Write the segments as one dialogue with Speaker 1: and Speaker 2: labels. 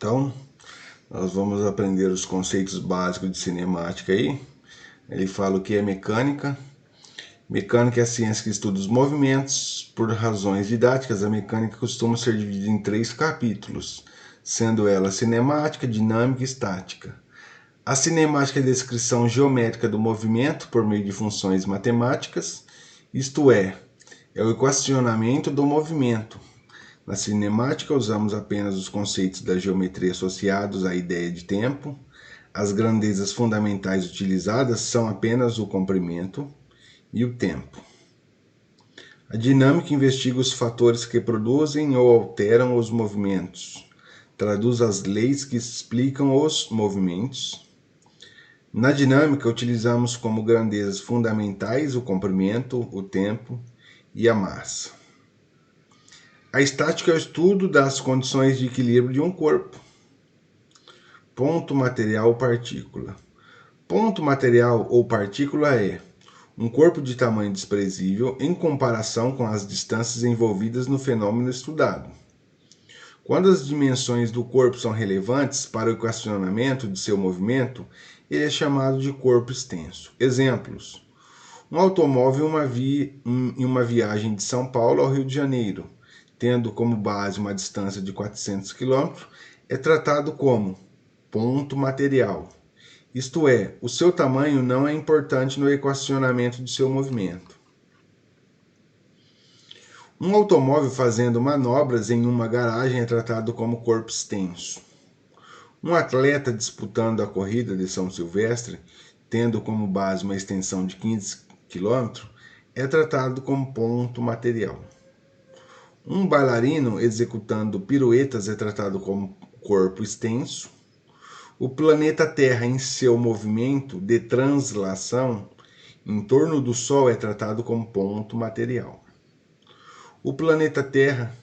Speaker 1: Então, nós vamos aprender os conceitos básicos de cinemática aí. Ele fala o que é mecânica. Mecânica é a ciência que estuda os movimentos. Por razões didáticas, a mecânica costuma ser dividida em 3 capítulos, sendo ela cinemática, dinâmica e estática. A cinemática é a descrição geométrica do movimento por meio de funções matemáticas, isto é o equacionamento do movimento. Na cinemática, usamos apenas os conceitos da geometria associados à ideia de tempo. As grandezas fundamentais utilizadas são apenas o comprimento e o tempo. A dinâmica investiga os fatores que produzem ou alteram os movimentos. Traduz as leis que explicam os movimentos. Na dinâmica, utilizamos como grandezas fundamentais o comprimento, o tempo e a massa. A estática é o estudo das condições de equilíbrio de um corpo. Ponto, material ou partícula. Ponto, material ou partícula é um corpo de tamanho desprezível em comparação com as distâncias envolvidas no fenômeno estudado. Quando as dimensões do corpo são relevantes para o equacionamento de seu movimento, ele é chamado de corpo extenso. Exemplos: um automóvel em uma viagem de São Paulo ao Rio de Janeiro, tendo como base uma distância de 400 km, é tratado como ponto material. Isto é, o seu tamanho não é importante no equacionamento de seu movimento. Um automóvel fazendo manobras em uma garagem é tratado como corpo extenso. Um atleta disputando a corrida de São Silvestre, tendo como base uma extensão de 15 km, é tratado como ponto material. Um bailarino executando piruetas é tratado como corpo extenso. O planeta Terra, em seu movimento de translação em torno do Sol, é tratado como ponto material. O planeta Terra,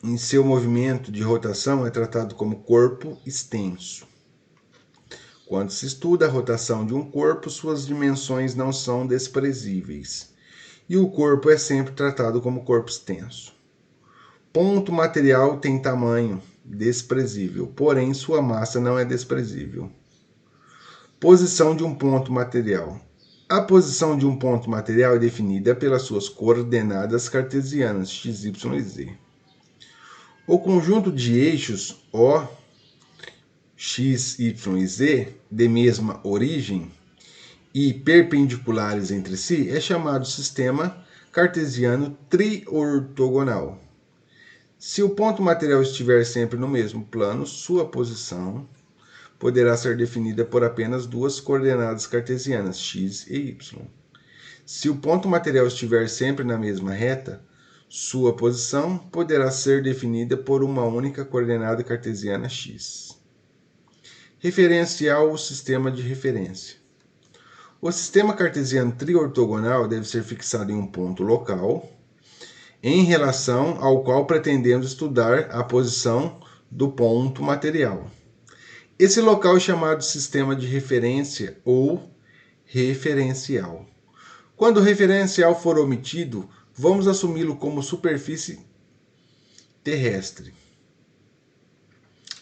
Speaker 1: em seu movimento de rotação, é tratado como corpo extenso. Quando se estuda a rotação de um corpo, suas dimensões não são desprezíveis, e o corpo é sempre tratado como corpo extenso. Ponto material tem tamanho desprezível, porém sua massa não é desprezível. Posição de um ponto material. A posição de um ponto material é definida pelas suas coordenadas cartesianas x, y e z. O conjunto de eixos O, x, y e z, de mesma origem e perpendiculares entre si, é chamado sistema cartesiano triortogonal. Se o ponto material estiver sempre no mesmo plano, sua posição poderá ser definida por apenas 2 coordenadas cartesianas, x e y. Se o ponto material estiver sempre na mesma reta, sua posição poderá ser definida por uma única coordenada cartesiana, x. Referencial ou sistema de referência. O sistema cartesiano triortogonal deve ser fixado em um ponto local, em relação ao qual pretendemos estudar a posição do ponto material. Esse local é chamado sistema de referência ou referencial. Quando o referencial for omitido, vamos assumi-lo como superfície terrestre.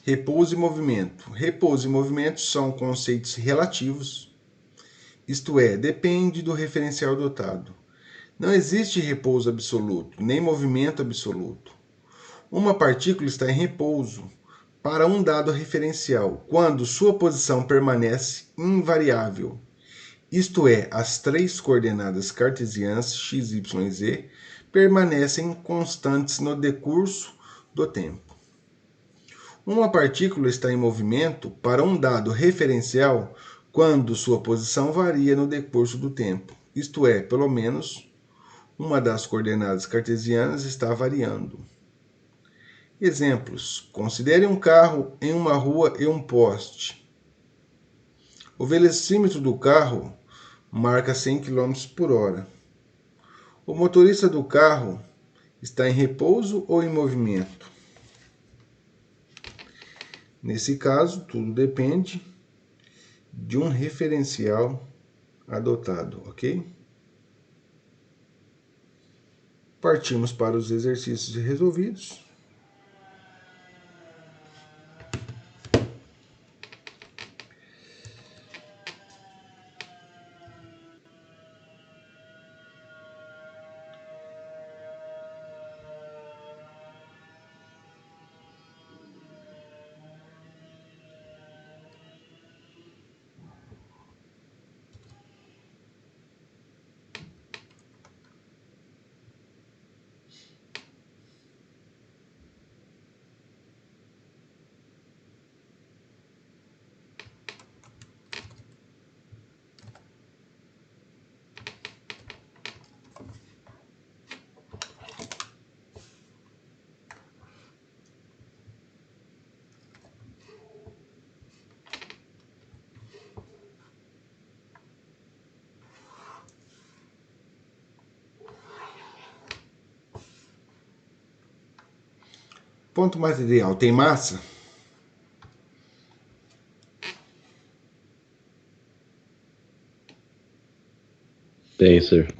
Speaker 1: Repouso e movimento. Repouso e movimento são conceitos relativos, isto é, depende do referencial adotado. Não existe repouso absoluto, nem movimento absoluto. Uma partícula está em repouso para um dado referencial, quando sua posição permanece invariável. Isto é, as 3 coordenadas cartesianas x, y e z permanecem constantes no decurso do tempo. Uma partícula está em movimento para um dado referencial quando sua posição varia no decurso do tempo, isto é, pelo menos uma das coordenadas cartesianas está variando. Exemplos: considere um carro em uma rua e um poste. O velocímetro do carro marca 100 km por hora. O motorista do carro está em repouso ou em movimento? Nesse caso, tudo depende de um referencial adotado, ok? Partimos para os exercícios resolvidos. Ponto material tem massa?
Speaker 2: Tem, sir.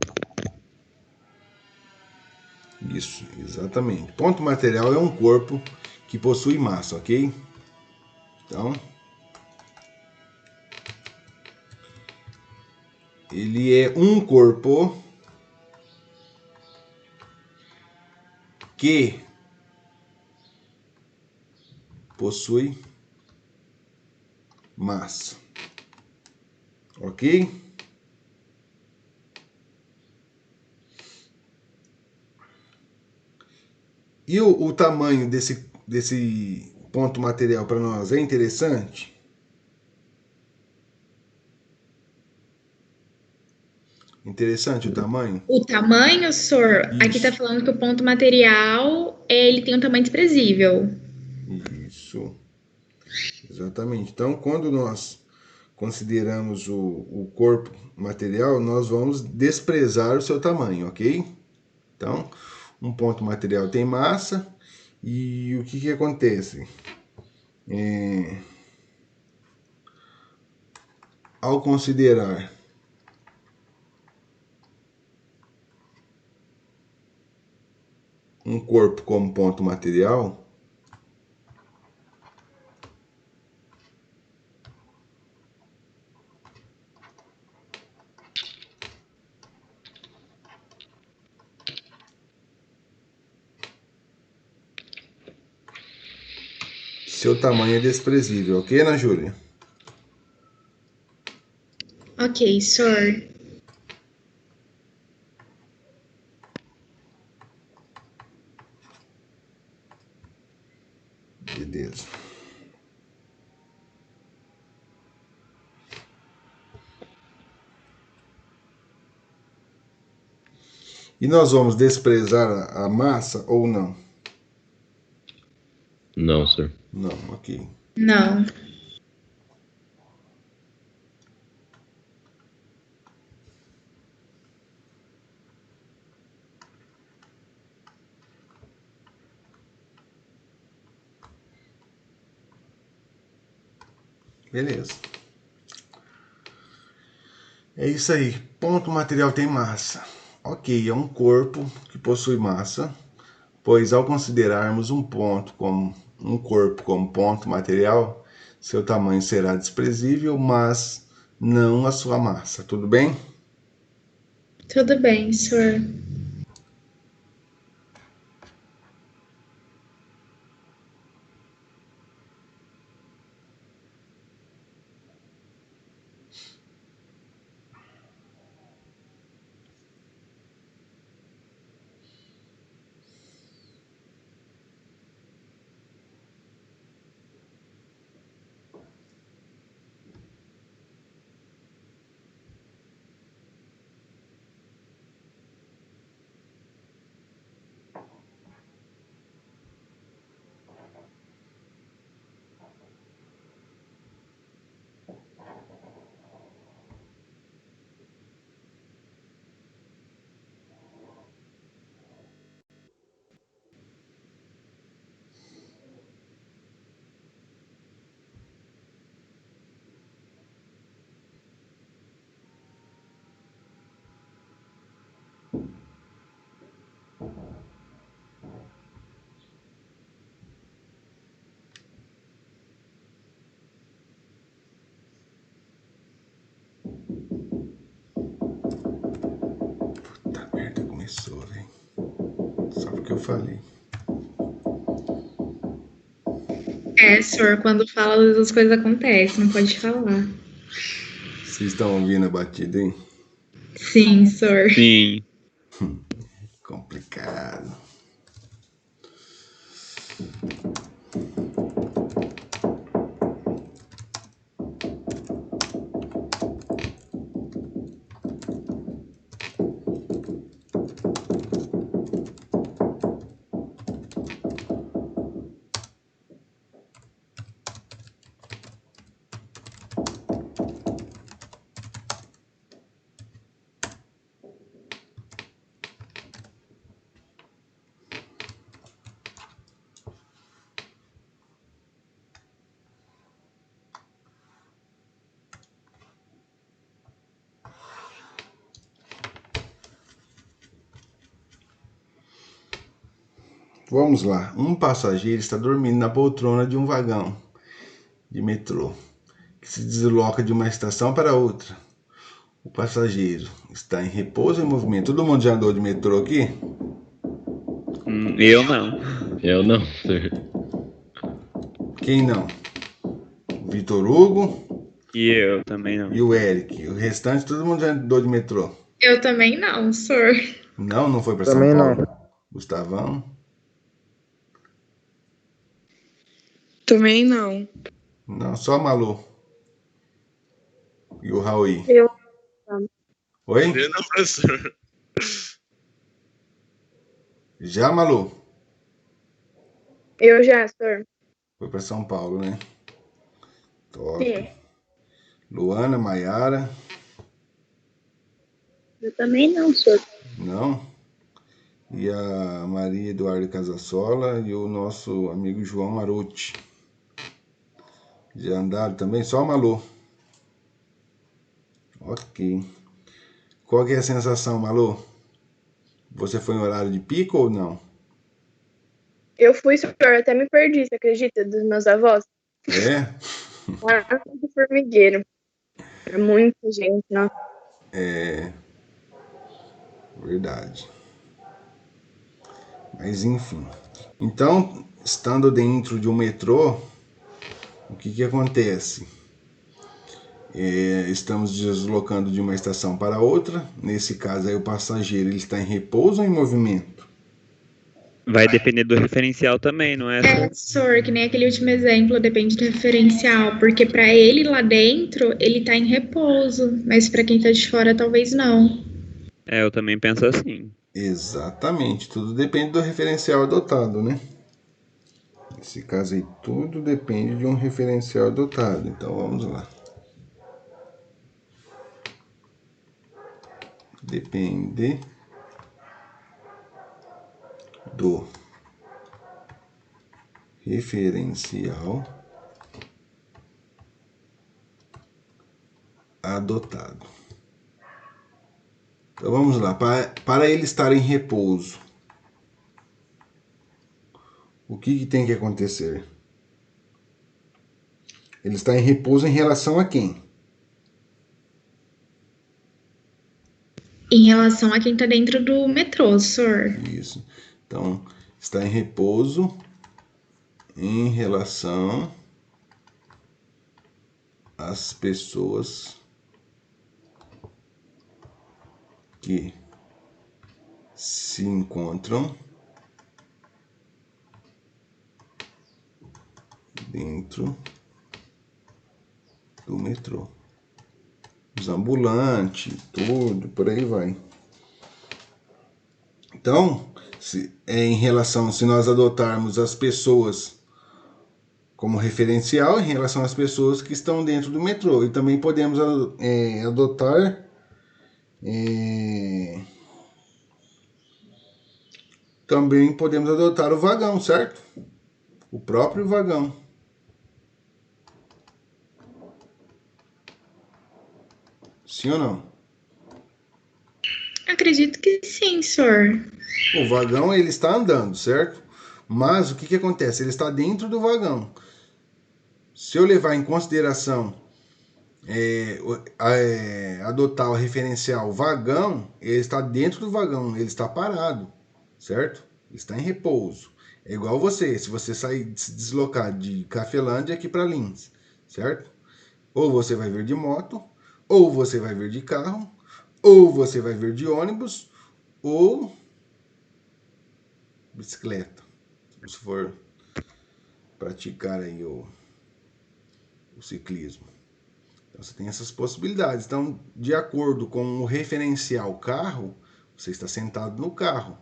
Speaker 1: Isso, exatamente. Ponto material é um corpo que possui massa, ok? Então, ele é um corpo que possui massa, ok? E o tamanho desse ponto material para nós é interessante? Interessante o tamanho?
Speaker 3: O tamanho, senhor, aqui tá
Speaker 1: Isso.
Speaker 3: falando que o ponto material, ele tem um tamanho desprezível.
Speaker 1: Isso. Exatamente. Então, quando nós consideramos o corpo material, nós vamos desprezar o seu tamanho, ok? Então, um ponto material tem massa e o que acontece? Ao considerar um corpo como ponto material, seu tamanho é desprezível, ok, Ana Júlia?
Speaker 3: Ok, senhor.
Speaker 1: Beleza. E nós vamos desprezar a massa ou não?
Speaker 2: Não, sir.
Speaker 1: Não, ok.
Speaker 3: Não.
Speaker 1: Beleza. É isso aí. Ponto material tem massa. Ok, é um corpo que possui massa, pois ao considerarmos um corpo como ponto material, seu tamanho será desprezível, mas não a sua massa. Tudo bem?
Speaker 3: Tudo bem, senhor.
Speaker 1: Puta merda, começou, velho. Só porque eu falei.
Speaker 3: É, senhor, quando fala, as coisas acontecem, não pode falar.
Speaker 1: Vocês estão ouvindo a batida, hein?
Speaker 3: Sim, senhor.
Speaker 2: Sim.
Speaker 1: Complicado. Vamos lá. Um passageiro está dormindo na poltrona de um vagão de metrô que se desloca de uma estação para outra. O passageiro está em repouso ou em movimento? Todo mundo já andou de metrô aqui?
Speaker 4: Eu não.
Speaker 2: Eu não, sir.
Speaker 1: Quem não? Vitor Hugo
Speaker 4: E eu também não.
Speaker 1: e o Eric. O restante, todo mundo já andou de metrô?
Speaker 3: Eu também não, senhor.
Speaker 1: Não, não foi para São
Speaker 5: Também
Speaker 1: Paulo?
Speaker 5: não.
Speaker 1: Gustavão?
Speaker 6: Também não.
Speaker 1: Não, só a Malu. E o Raul?
Speaker 6: Eu.
Speaker 1: Oi?
Speaker 7: Eu não, professor.
Speaker 1: Já, Malu?
Speaker 6: Eu já, senhor.
Speaker 1: Foi para São Paulo, né? Top.
Speaker 6: Sim.
Speaker 1: Luana, Maiara?
Speaker 6: Eu também não, senhor.
Speaker 1: Não? E a Maria Eduardo Casasola e o nosso amigo João Maruti. Já andaram também? Só a Malu. Ok. Qual que é a sensação, Malu? Você foi em horário de pico ou não?
Speaker 6: Eu fui, senhor, até me perdi, você acredita? Dos meus avós.
Speaker 1: É?
Speaker 6: Lá no formigueiro. É muita gente, não.
Speaker 1: É. Verdade. Mas enfim. Então, estando dentro de um metrô, o que acontece? Estamos deslocando de uma estação para outra. Nesse caso aí o passageiro ele está em repouso ou em movimento?
Speaker 4: Vai depender do referencial também, não é?
Speaker 3: Senhor, que nem aquele último exemplo, depende do referencial, porque para ele lá dentro, ele tá em repouso, mas para quem tá de fora, talvez não.
Speaker 4: Eu também penso assim.
Speaker 1: Exatamente, tudo depende do referencial adotado, né? Nesse caso aí, tudo depende de um referencial adotado. Então vamos lá. Depende do referencial adotado. Então vamos lá. Para ele estar em repouso, o que tem que acontecer? Ele está em repouso em relação a quem?
Speaker 3: Em relação a quem tá dentro do metrô, senhor.
Speaker 1: Isso. Então, está em repouso em relação às pessoas que se encontram dentro do metrô. Os ambulantes, tudo, por aí vai. Então, se nós adotarmos as pessoas como referencial, em relação às pessoas que estão dentro do metrô. E também podemos adotar também podemos adotar o vagão, certo? O próprio vagão. Sim ou não?
Speaker 3: Acredito que sim, senhor.
Speaker 1: O vagão ele está andando, certo? Mas o que acontece? Ele está dentro do vagão. Se eu levar em consideração adotar o referencial vagão, ele está dentro do vagão, ele está parado, certo? Ele está em repouso. É igual você, se você sair, se deslocar de Cafelândia aqui para Lins, certo? Ou você vai vir de moto, ou você vai vir de carro, ou você vai vir de ônibus, ou bicicleta. Se for praticar aí o ciclismo. Então você tem essas possibilidades. Então, de acordo com o referencial carro, você está sentado no carro,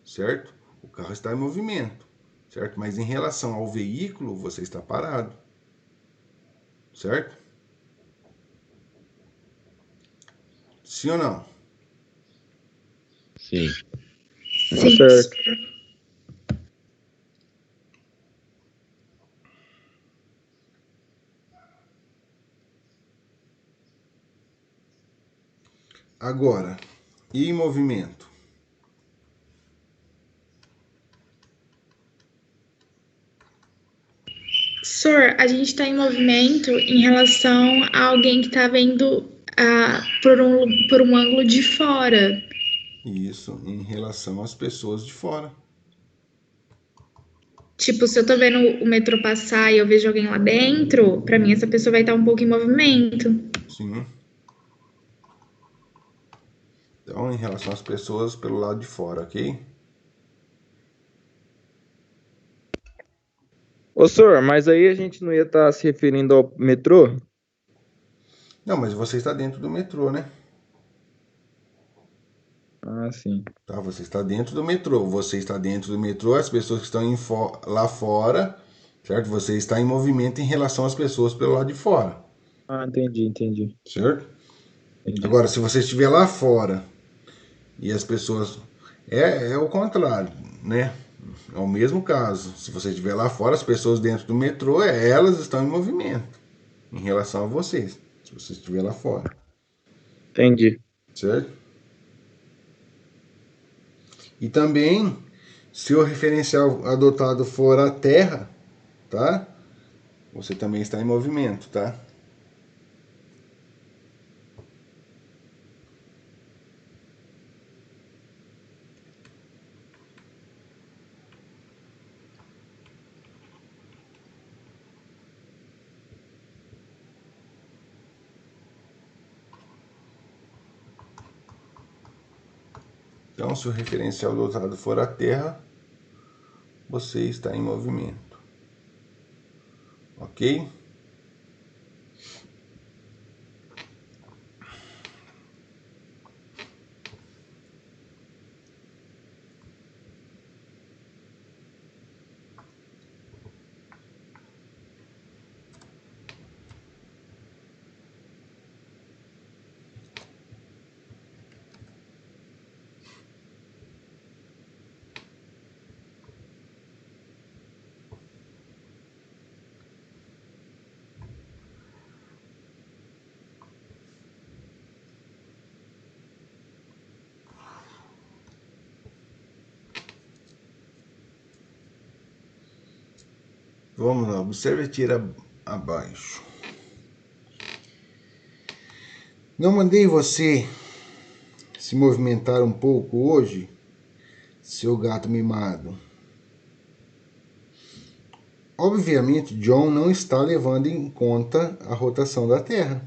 Speaker 1: certo? O carro está em movimento, certo? Mas em relação ao veículo, você está parado, certo? Sim ou não?
Speaker 2: Sim.
Speaker 3: Sim.
Speaker 5: Certo.
Speaker 1: Agora, e em movimento?
Speaker 3: Sor, a gente está em movimento em relação a alguém que está vendo por um ângulo de fora.
Speaker 1: Isso, em relação às pessoas de fora.
Speaker 3: Tipo, se eu tô vendo o metrô passar e eu vejo alguém lá dentro, pra mim essa pessoa vai estar um pouco em movimento.
Speaker 1: Sim. Então, em relação às pessoas pelo lado de fora, ok?
Speaker 5: Ô, senhor, mas aí a gente não ia estar se referindo ao metrô?
Speaker 1: Não, mas você está dentro do metrô, né?
Speaker 5: Ah, sim.
Speaker 1: Tá, você está dentro do metrô. Você está dentro do metrô, as pessoas que estão lá fora, certo? Você está em movimento em relação às pessoas pelo lado de fora,
Speaker 5: Ah, entendi.
Speaker 1: certo? Agora, se você estiver lá fora e as pessoas. É o contrário, né? É o mesmo caso. Se você estiver lá fora, as pessoas dentro do metrô, elas estão em movimento em relação a vocês. Se você estiver lá fora,
Speaker 5: Entendi.
Speaker 1: certo? E também, se o referencial adotado for a Terra, tá? Você também está em movimento, tá? Então, se o referencial adotado for a Terra, você está em movimento. Ok? Vamos lá, observe a tira abaixo. Não mandei você se movimentar um pouco hoje, seu gato mimado? Obviamente, John não está levando em conta a rotação da Terra.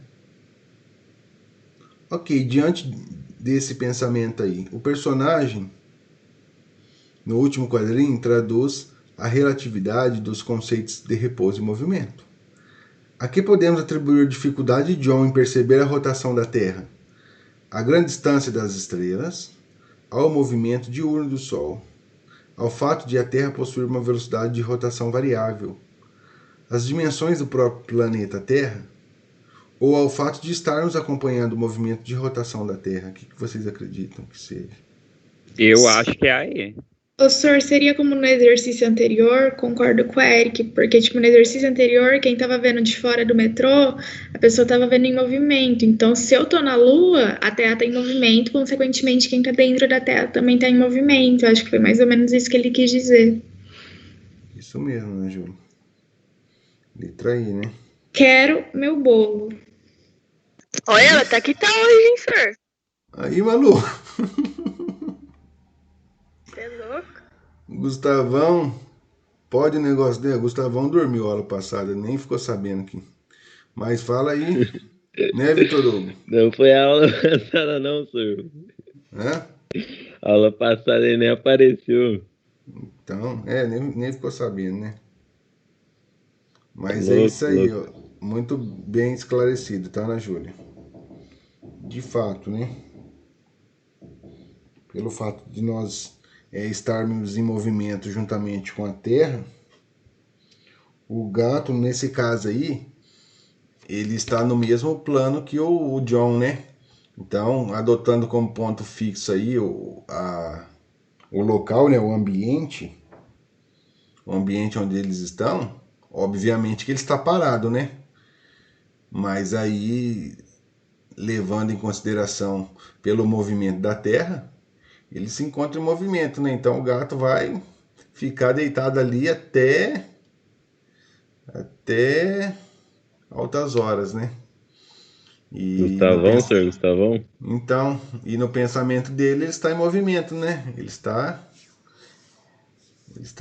Speaker 1: Ok, diante desse pensamento aí, o personagem, no último quadrinho, traduz a relatividade dos conceitos de repouso e movimento. Aqui podemos atribuir dificuldade de John em perceber a rotação da Terra, a grande distância das estrelas, ao movimento diurno do Sol, ao fato de a Terra possuir uma velocidade de rotação variável, às dimensões do próprio planeta Terra, ou ao fato de estarmos acompanhando o movimento de rotação da Terra. O que vocês acreditam que seja?
Speaker 4: Eu acho que é aí.
Speaker 3: O senhor seria como no exercício anterior, concordo com o Eric, porque, tipo, no exercício anterior, quem tava vendo de fora do metrô, a pessoa tava vendo em movimento. Então, se eu tô na Lua, a Terra tá em movimento, consequentemente, quem tá dentro da Terra também tá em movimento. Eu acho que foi mais ou menos isso que ele quis dizer.
Speaker 1: Isso mesmo, né, Júlio? Letra I, né?
Speaker 3: Quero meu bolo.
Speaker 6: Olha, ela tá que tá hoje, hein, senhor?
Speaker 1: Aí, Malu,
Speaker 6: Você é louco?
Speaker 1: Gustavão, pode o negócio dele? Gustavão dormiu a aula passada, nem ficou sabendo aqui. Mas fala aí, né, Vitor Hugo?
Speaker 2: Não foi a aula passada, não, senhor.
Speaker 1: Hã?
Speaker 2: A aula passada ele nem apareceu.
Speaker 1: Então, nem ficou sabendo, né? Mas é
Speaker 2: Louco,
Speaker 1: isso aí,
Speaker 2: louco.
Speaker 1: ó. Muito bem esclarecido, tá, Ana Júlia? De fato, né? Pelo fato de nós estarmos em movimento juntamente com a Terra, o gato, nesse caso aí, ele está no mesmo plano que o John, né? Então, adotando como ponto fixo aí o local, né? O ambiente onde eles estão, obviamente que ele está parado, né? Mas aí, levando em consideração pelo movimento da Terra, ele se encontra em movimento, né? Então o gato vai ficar deitado ali até até altas horas, né?
Speaker 2: Gustavão, senhor Gustavão?
Speaker 1: Então, e no pensamento dele, ele está em movimento, né? Ele está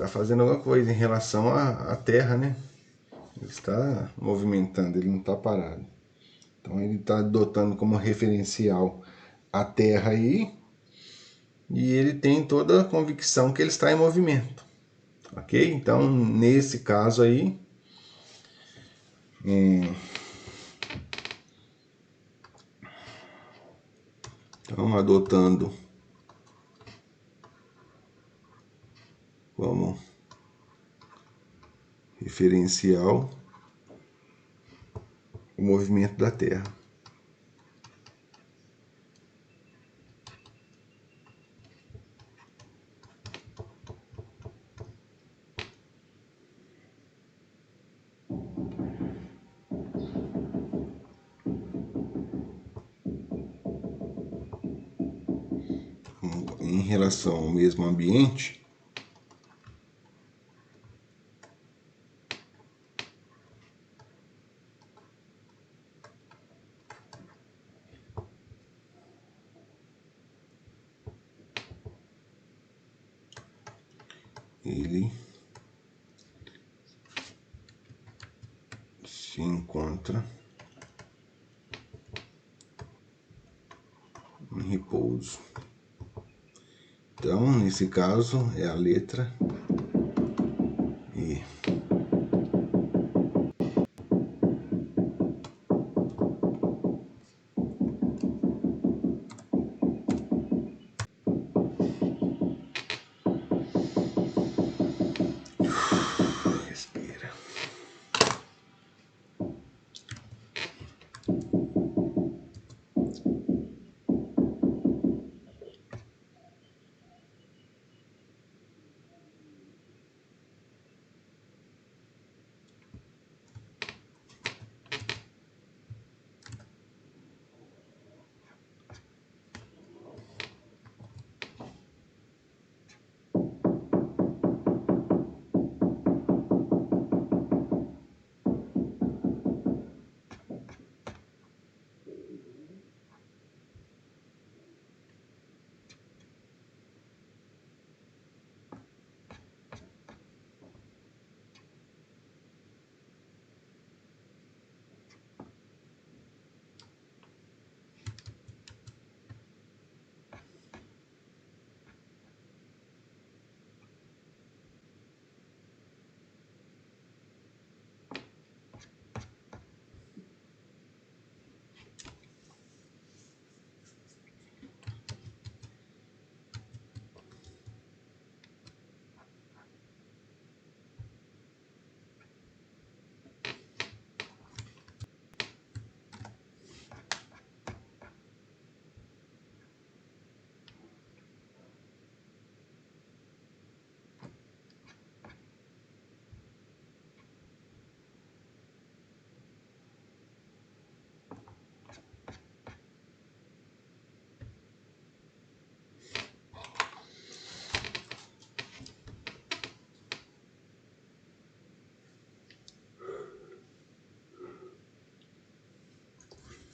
Speaker 1: fazendo alguma coisa em relação à Terra, né? Ele está movimentando, ele não está parado. Então ele está adotando como referencial a Terra aí, e ele tem toda a convicção que ele está em movimento, ok? Então nesse caso aí, então adotando como referencial o movimento da Terra. Em relação ao mesmo ambiente, ele se encontra em repouso. Então, nesse caso, é a letra E. Respira.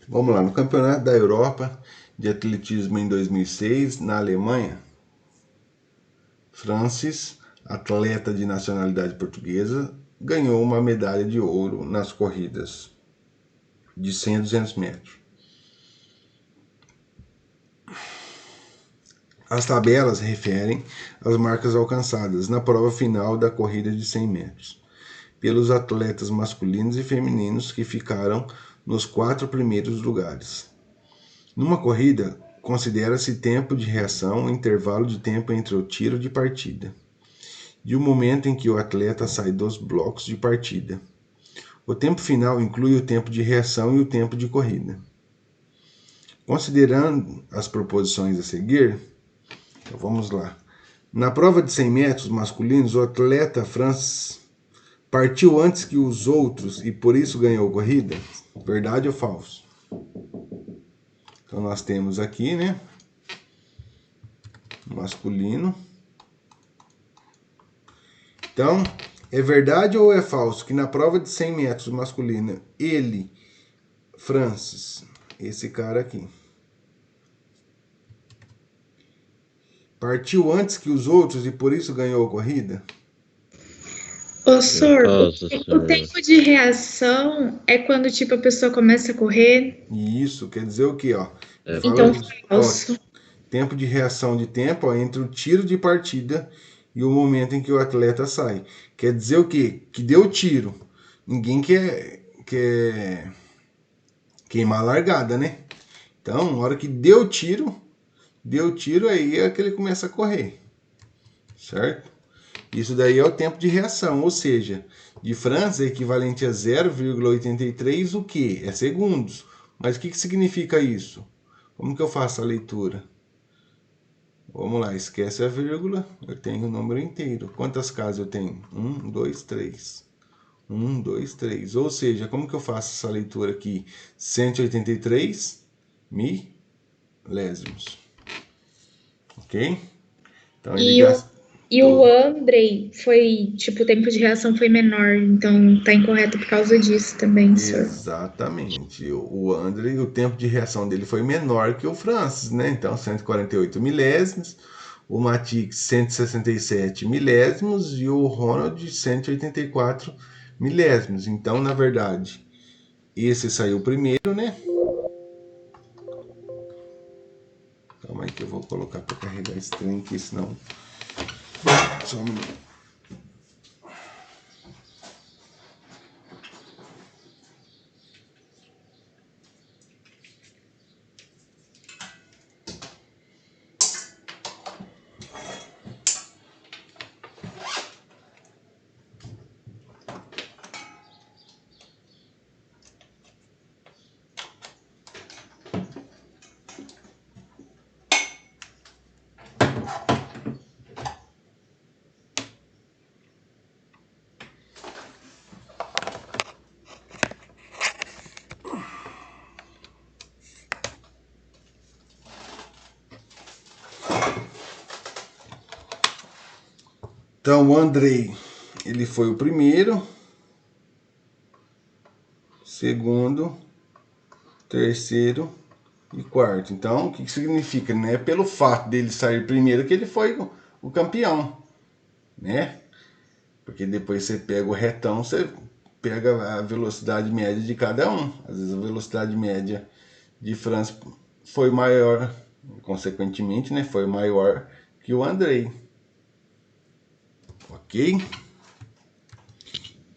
Speaker 1: Vamos lá, no Campeonato da Europa de Atletismo em 2006, na Alemanha, Francis, atleta de nacionalidade portuguesa, ganhou uma medalha de ouro nas corridas de 100 a 200 metros. As tabelas referem às marcas alcançadas na prova final da corrida de 100 metros, pelos atletas masculinos e femininos que ficaram nos 4 primeiros lugares. Numa corrida, considera-se tempo de reação o intervalo de tempo entre o tiro de partida e o momento em que o atleta sai dos blocos de partida. O tempo final inclui o tempo de reação e o tempo de corrida. Considerando as proposições a seguir, então vamos lá. Na prova de 100 metros masculinos, o atleta Francis partiu antes que os outros e por isso ganhou a corrida? Verdade ou falso? Então nós temos aqui, né? Masculino. Então, É verdade ou é falso que na prova de 100 metros masculina, ele, Francis, esse cara aqui, partiu antes que os outros e por isso ganhou a corrida?
Speaker 3: Ô, Sor,
Speaker 2: Falso,
Speaker 3: o
Speaker 2: senhor.
Speaker 3: tempo de reação é quando, tipo, a pessoa começa a correr?
Speaker 1: E isso quer dizer o quê, ó?
Speaker 2: É
Speaker 1: Fala,
Speaker 3: Então,
Speaker 1: ó,
Speaker 3: falso.
Speaker 1: tempo de reação de tempo, ó, entre o tiro de partida e o momento em que o atleta sai. Quer dizer o quê? Que deu tiro. Ninguém quer queimar a largada, né? Então, na hora que deu tiro aí é que ele começa a correr. Certo? Isso daí é o tempo de reação, ou seja, de França é equivalente a 0,83 o quê? É segundos. Mas o que significa isso? Como que eu faço a leitura? Vamos lá, esquece a vírgula, eu tenho o número inteiro. Quantas casas eu tenho? 1, 2, 3. 1, 2, 3. Ou seja, como que eu faço essa leitura aqui? 183 milésimos. Ok? Então ele gasta...
Speaker 3: E o Andrei foi, tipo, o tempo de reação foi menor, então tá incorreto por causa disso também, Sor.
Speaker 1: Exatamente. O André, o tempo de reação dele foi menor que o Francis, né? Então, 148 milésimos. O Matix, 167 milésimos. E o Ronald, 184 milésimos. Então, na verdade, esse saiu primeiro, né? Calma aí que eu vou colocar para carregar esse trem aqui, senão... Só um minuto. Então, o Andrei, ele foi o primeiro, segundo, terceiro e quarto. Então, o que significa? Não é pelo fato dele sair primeiro que ele foi o campeão, né? Porque depois você pega o retão, você pega a velocidade média de cada um. Às vezes a velocidade média de França foi maior, consequentemente, né? Foi maior que o Andrei. Ok?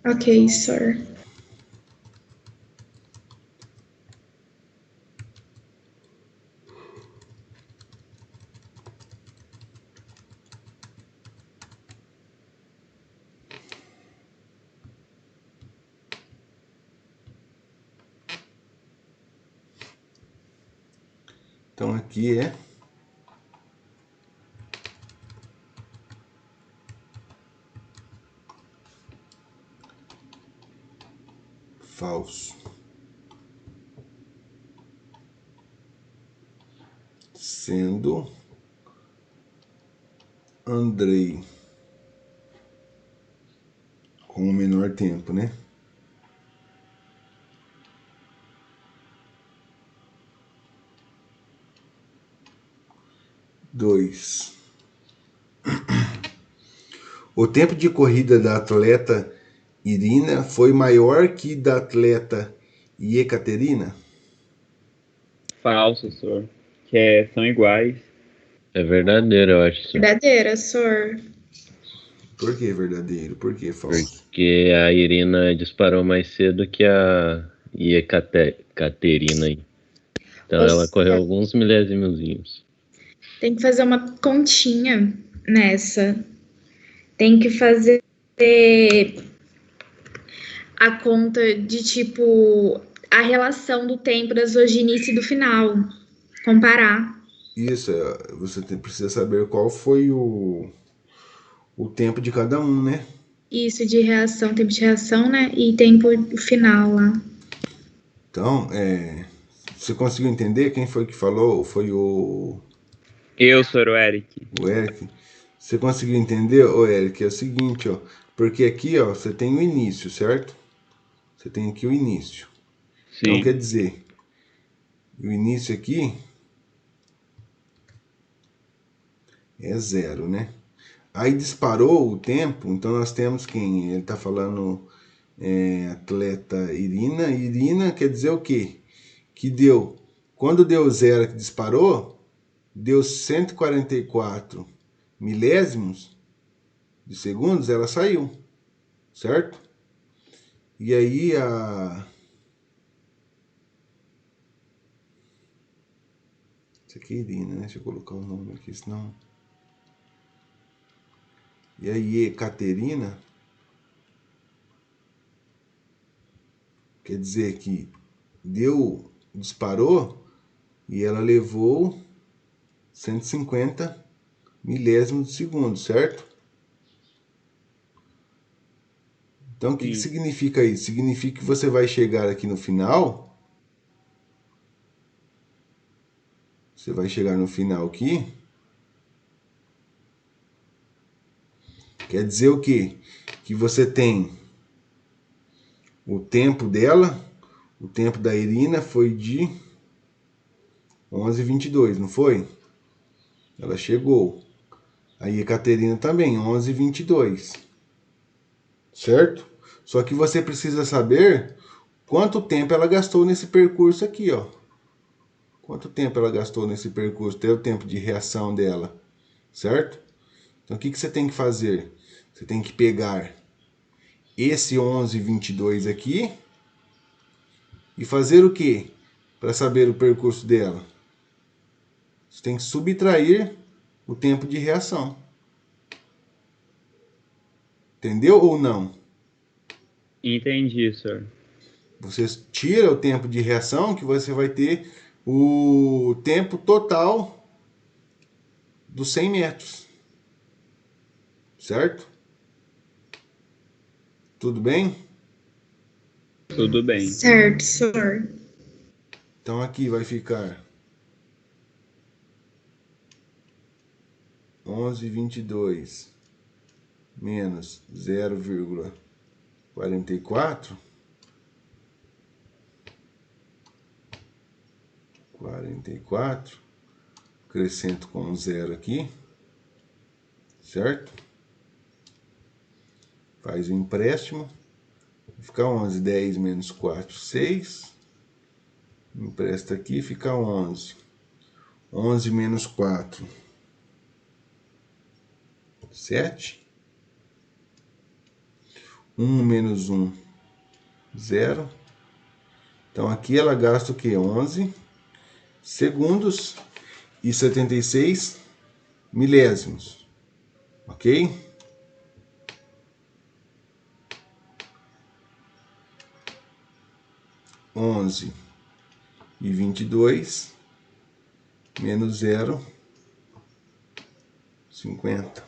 Speaker 3: Ok, Sor.
Speaker 1: Então aqui é falso. Sendo Andrei com o menor tempo, né? Dois. O tempo de corrida da atleta Irina foi maior que da atleta Ekaterina?
Speaker 4: Falso, senhor. São iguais.
Speaker 2: É verdadeiro, eu acho, senhor.
Speaker 3: Verdadeira, Sor.
Speaker 1: Por que verdadeiro? Por que falso?
Speaker 2: Porque a Irina disparou mais cedo que a Ekaterina aí. Então
Speaker 3: Ou
Speaker 2: ela correu
Speaker 3: seja,
Speaker 2: alguns milésimos.
Speaker 3: tem que fazer uma continha nessa. Tem que fazer a conta de, tipo, a relação do tempo da isogenice e do final. Comparar.
Speaker 1: Isso, você precisa saber qual foi o tempo de cada um, né?
Speaker 3: Isso de reação, tempo de reação, né? E tempo final lá.
Speaker 1: Então, você conseguiu entender quem foi que falou? Foi
Speaker 4: Eu, senhor Eric.
Speaker 1: o Eric. Você conseguiu entender, ô Eric? É o seguinte, ó. Porque aqui, ó, você tem o início, certo? Você tem aqui o início. Então,
Speaker 4: Sim.
Speaker 1: quer dizer, o início aqui é 0, né? Aí disparou o tempo, então nós temos quem? Ele está falando atleta Irina. Irina quer dizer o quê? Que deu, quando deu 0 que disparou, deu 144 milésimos de segundos, ela saiu, certo? E aí isso aqui é Irina, né? Deixa eu colocar o nome aqui, senão... E aí Ekaterina quer dizer que disparou e ela levou 150 milésimos de segundo, certo? Então o que significa isso? Significa que você vai chegar aqui no final. Você vai chegar no final aqui. Quer dizer o quê? Que você tem o tempo dela, o tempo da Irina foi de 11h22, não foi? Ela chegou. Aí a Ekaterina também, 11h22. Certo? Só que você precisa saber quanto tempo ela gastou nesse percurso aqui, ó. Quanto tempo ela gastou nesse percurso? Tem o tempo de reação dela, certo? Então o que você tem que fazer? Você tem que pegar esse 11h22 aqui e fazer o quê? Para saber o percurso dela. Você tem que subtrair o tempo de reação. Entendeu ou não?
Speaker 4: Entendi, senhor.
Speaker 1: Você tira o tempo de reação que você vai ter o tempo total dos 100 metros. Certo? Tudo bem?
Speaker 4: Tudo bem.
Speaker 3: Certo, senhor.
Speaker 1: Então aqui vai ficar 11h22 menos 0,44. 44. Acrescento com 0 aqui. Certo? Faz o empréstimo. Fica 11. 10 menos 4, 6. Empresta aqui, fica 11. 11 menos 4, 7. 1 menos 1, 0. Então aqui ela gasta o que? 11 segundos e 76 milésimos. Ok? Onze e 22 menos 0,50.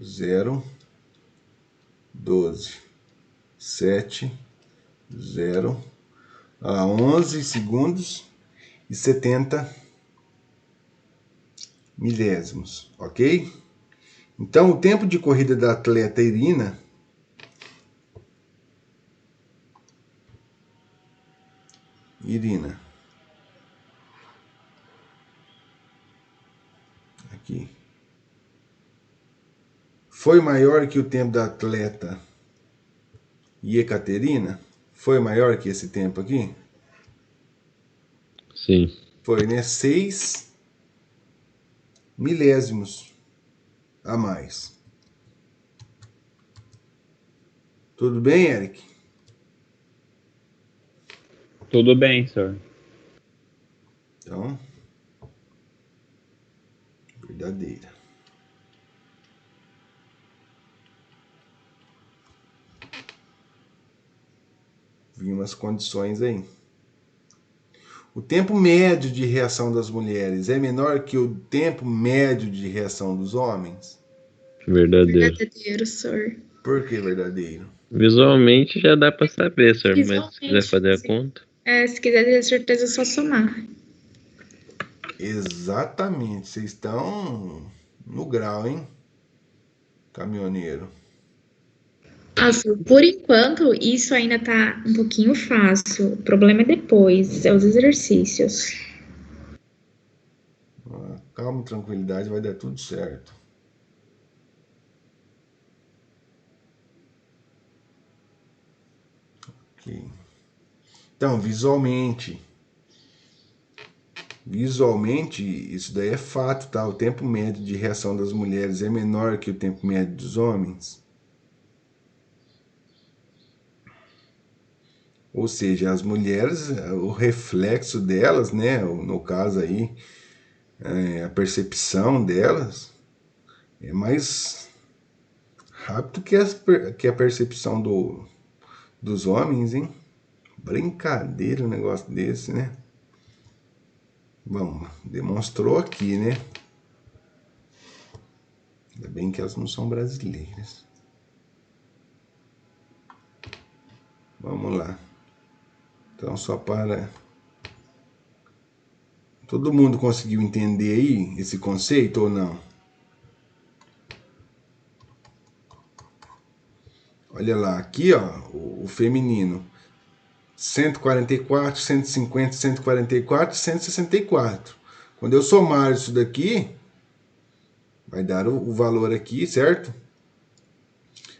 Speaker 1: Zero, 12, 7, 0, a 11 segundos e 70 milésimos, ok? Então, o tempo de corrida da atleta Irina aqui foi maior que o tempo da atleta Ekaterina? Foi maior que esse tempo aqui?
Speaker 2: Sim.
Speaker 1: Foi, né? 6 milésimos a mais. Tudo bem, Eric?
Speaker 4: Tudo bem, senhor.
Speaker 1: Então, verdadeira. Vi umas condições aí. O tempo médio de reação das mulheres é menor que o tempo médio de reação dos homens?
Speaker 2: Verdadeiro.
Speaker 3: Verdadeiro, senhor.
Speaker 1: Por que verdadeiro?
Speaker 2: Visualmente já dá pra saber, senhor, mas se quiser
Speaker 3: Visualmente,
Speaker 2: fazer a
Speaker 3: sim.
Speaker 2: conta.
Speaker 3: Se quiser ter certeza, é só somar.
Speaker 1: Exatamente, vocês estão no grau, hein? Caminhoneiro.
Speaker 3: Nossa, por enquanto, isso ainda tá um pouquinho fácil. O problema é depois, é os exercícios.
Speaker 1: Calma, tranquilidade, vai dar tudo certo. Ok. Então, visualmente, isso daí é fato, tá? O tempo médio de reação das mulheres é menor que o tempo médio dos homens. Ou seja, as mulheres, o reflexo delas, né? No caso aí, a percepção delas é mais rápido que a percepção dos homens, hein? Brincadeira um negócio desse, né? Bom, demonstrou aqui, né? Ainda bem que elas não são brasileiras. Vamos lá. Então, só para... Todo mundo conseguiu entender aí esse conceito ou não? Olha lá, aqui ó, o feminino. 144, 150, 144, 164. Quando eu somar isso daqui, vai dar o valor aqui, certo?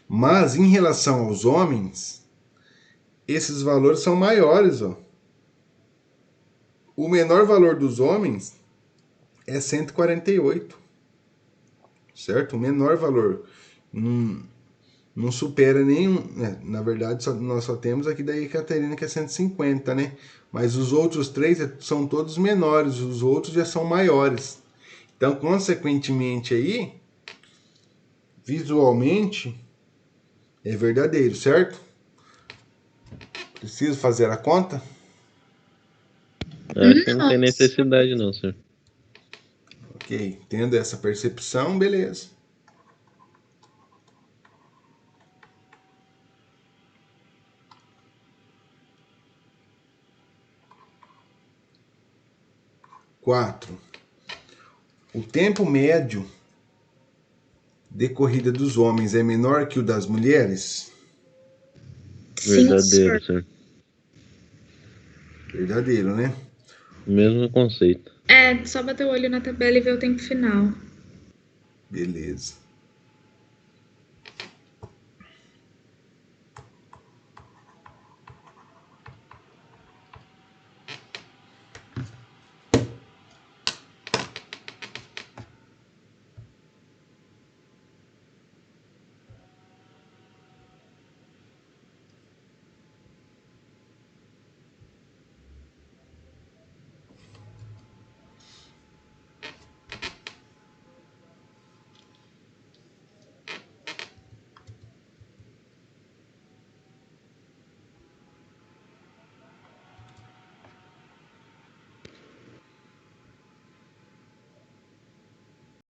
Speaker 1: Mas em relação aos homens, esses valores são maiores, ó. O menor valor dos homens é 148, certo? O menor valor não supera nenhum, né? Na verdade, nós só temos aqui da Ekaterina que é 150, né? Mas os outros três são todos menores, os outros já são maiores. Então, consequentemente aí, visualmente, é verdadeiro, certo? Preciso fazer a conta?
Speaker 2: Acho que não tem necessidade não, senhor.
Speaker 1: Ok, tendo essa percepção, beleza. Quatro. O tempo médio de corrida dos homens é menor que o das mulheres?
Speaker 3: Sim,
Speaker 2: Verdadeiro,
Speaker 3: senhor.
Speaker 2: senhor.
Speaker 1: Verdadeiro, né?
Speaker 2: Mesmo conceito.
Speaker 3: Só bater o olho na tabela e ver o tempo final.
Speaker 1: Beleza.